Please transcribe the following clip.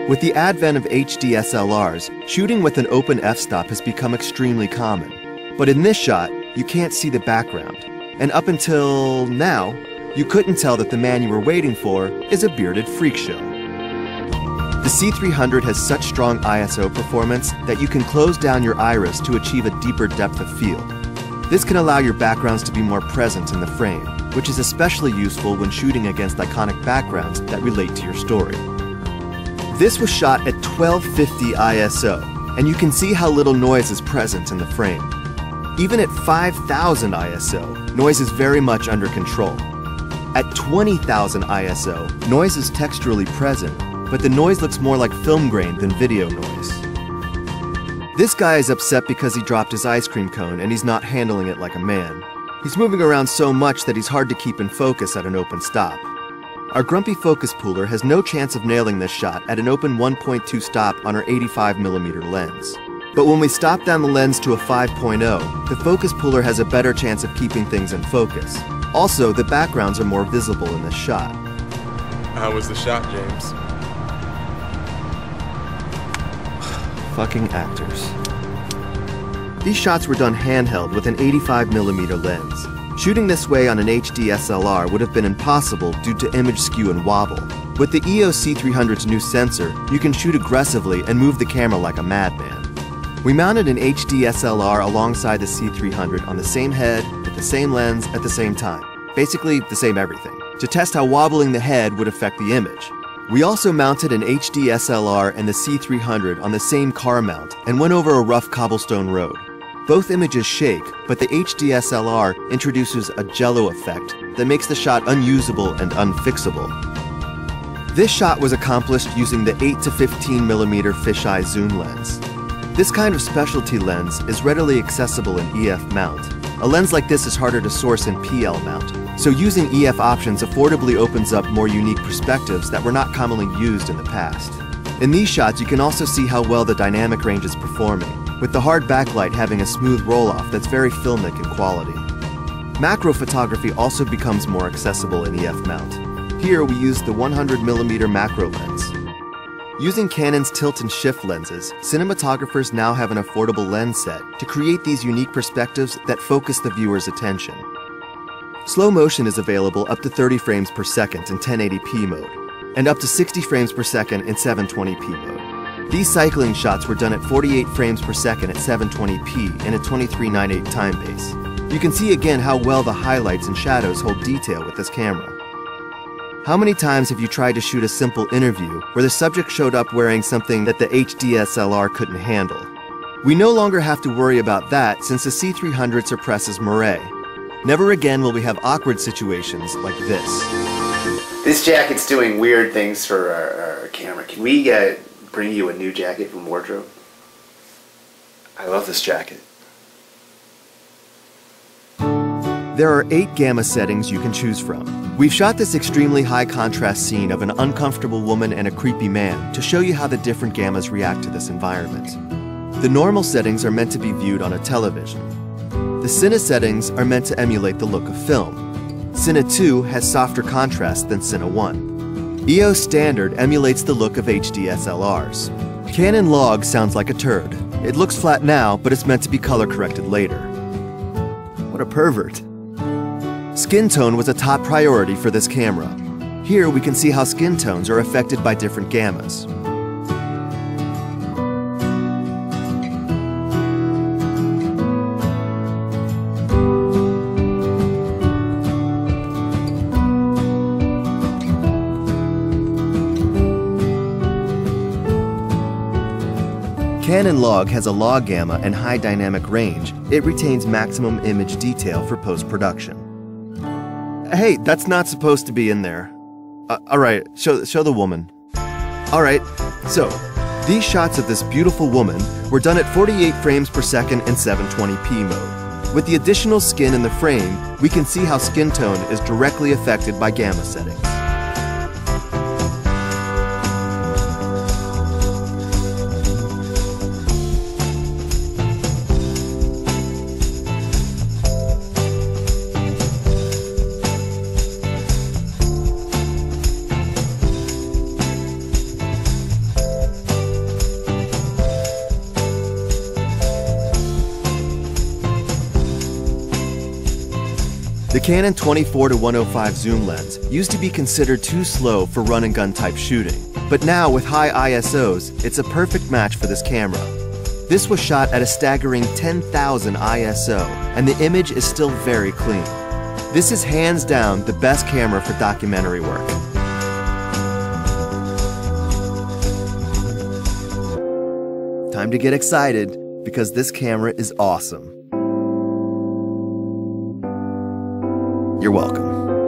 With the advent of HD SLRs, shooting with an open f-stop has become extremely common. But in this shot, you can't see the background. And up until now, you couldn't tell that the man you were waiting for is a bearded freak show. The C300 has such strong ISO performance that you can close down your iris to achieve a deeper depth of field. This can allow your backgrounds to be more present in the frame, which is especially useful when shooting against iconic backgrounds that relate to your story. This was shot at 1250 ISO, and you can see how little noise is present in the frame. Even at 5000 ISO, noise is very much under control. At 20,000 ISO, noise is texturally present, but the noise looks more like film grain than video noise. This guy is upset because he dropped his ice cream cone and he's not handling it like a man. He's moving around so much that he's hard to keep in focus at an open stop. Our grumpy focus pooler has no chance of nailing this shot at an open 1.2 stop on our 85mm lens. But when we stop down the lens to a 5.0, the focus pooler has a better chance of keeping things in focus. Also, the backgrounds are more visible in this shot. How was the shot, James? Fucking actors. These shots were done handheld with an 85mm lens. Shooting this way on an HD SLR would have been impossible due to image skew and wobble. With the EOS C300's new sensor, you can shoot aggressively and move the camera like a madman. We mounted an HD SLR alongside the C300 on the same head, with the same lens, at the same time. Basically, the same everything, to test how wobbling the head would affect the image. We also mounted an HD SLR and the C300 on the same car mount and went over a rough cobblestone road. Both images shake, but the HD SLR introduces a jello effect that makes the shot unusable and unfixable. This shot was accomplished using the 8 to 15mm fisheye zoom lens. This kind of specialty lens is readily accessible in EF mount. A lens like this is harder to source in PL mount, so using EF options affordably opens up more unique perspectives that were not commonly used in the past. In these shots, you can also see how well the dynamic range is performing, with the hard backlight having a smooth roll-off that's very filmic in quality. Macro photography also becomes more accessible in EF mount. Here we use the 100mm macro lens. Using Canon's tilt and shift lenses, cinematographers now have an affordable lens set to create these unique perspectives that focus the viewer's attention. Slow motion is available up to 30 frames per second in 1080p mode, and up to 60 frames per second in 720p mode. These cycling shots were done at 48 frames per second at 720p in a 23:9:8 time base. You can see again how well the highlights and shadows hold detail with this camera. How many times have you tried to shoot a simple interview where the subject showed up wearing something that the HD SLR couldn't handle? We no longer have to worry about that since the C300 suppresses moire. Never again will we have awkward situations like this. This jacket's doing weird things for our camera. Can we bring you a new jacket from wardrobe? I love this jacket. There are 8 gamma settings you can choose from. We've shot this extremely high contrast scene of an uncomfortable woman and a creepy man to show you how the different gammas react to this environment. The normal settings are meant to be viewed on a television. The Cine settings are meant to emulate the look of film. Cine 2 has softer contrast than Cine 1. EOS Standard emulates the look of HD SLRs. Canon Log sounds like a turd. It looks flat now, but it's meant to be color corrected later. What a pervert. Skin tone was a top priority for this camera. Here we can see how skin tones are affected by different gammas. Canon Log has a log gamma and high dynamic range. It retains maximum image detail for post-production. Hey, that's not supposed to be in there. Alright, show the woman. Alright, so, these shots of this beautiful woman were done at 48 frames per second in 720p mode. With the additional skin in the frame, we can see how skin tone is directly affected by gamma settings. The Canon 24-105 zoom lens used to be considered too slow for run-and-gun type shooting, but now with high ISOs, it's a perfect match for this camera. This was shot at a staggering 10,000 ISO, and the image is still very clean. This is hands down the best camera for documentary work. Time to get excited, because this camera is awesome. You're welcome.